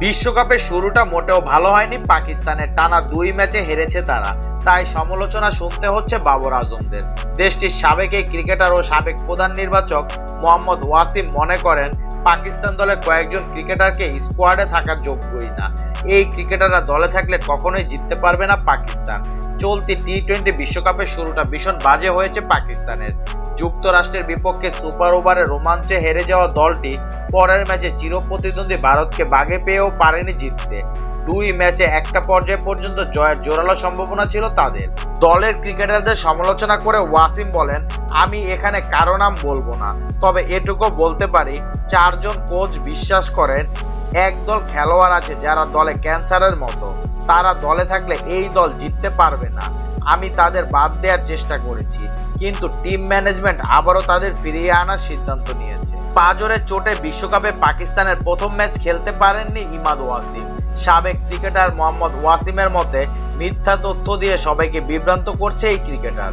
বিশ্বকাপের শুরুটা মোটেও ভালো হয়নি পাকিস্তানের, টানা 2 ম্যাচে হেরেছে তারা। তাই সমালোচনা শুনতে হচ্ছে বাবর আজমদের। দেশটির সাবেক এই ক্রিকেটার ও সাবেক প্রধান নির্বাচক মোহাম্মদ ওয়াসিম মনে করেন পাকিস্তান দলের কয়েকজন ক্রিকেটারকে স্কোয়াডে থাকার যোগ্যই না। এই ক্রিকেটাররা দলে থাকলে কখনোই জিততে পারবে না পাকিস্তান। চলতি টি-20 বিশ্বকাপের শুরুটা ভীষণ বাজে হয়েছে পাকিস্তানের। যুক্তরাষ্ট্রের বিপক্ষে সুপার ওভারে রোমাঞ্চে হেরে যাওয়া দলটি পরের ম্যাচে চিরপ্রতিদ্বন্দ্বী ভারতকে বাগে পেয়েও পারেনি জিততে। 2 ম্যাচে একটা পর্যায় পর্যন্ত জয়ের জোরালো সম্ভাবনা ছিল তাদের। দলের ক্রিকেটারদের সমালোচনা করে ওয়াসিম বলেন, আমি এখানে কারো নাম বলবো না, তবে এটুকু বলতে পারি 4 জন কোচ বিশ্বাস করেন একদল খেলোয়াড় আছে যারা দলে ক্যান্সারের মতো। তারা দলে থাকলে এই দল জিততে পারবে না। আমি তাদের বাদ দেওয়ার চেষ্টা করেছি, কিন্তু টিম ম্যানেজমেন্ট আবারও তাদের ফিরিয়ে আনার সিদ্ধান্ত নিয়েছে। পাঁজরের চোটে বিশ্বকাপে পাকিস্তানের প্রথম ম্যাচ খেলতে পারেননি ইমাদ ওয়াসিম। সাবেক ক্রিকেটার মোহাম্মদ ওয়াসিমের মতে মিথ্যা তথ্য দিয়ে সবাইকে বিভ্রান্ত করছে এই ক্রিকেটার।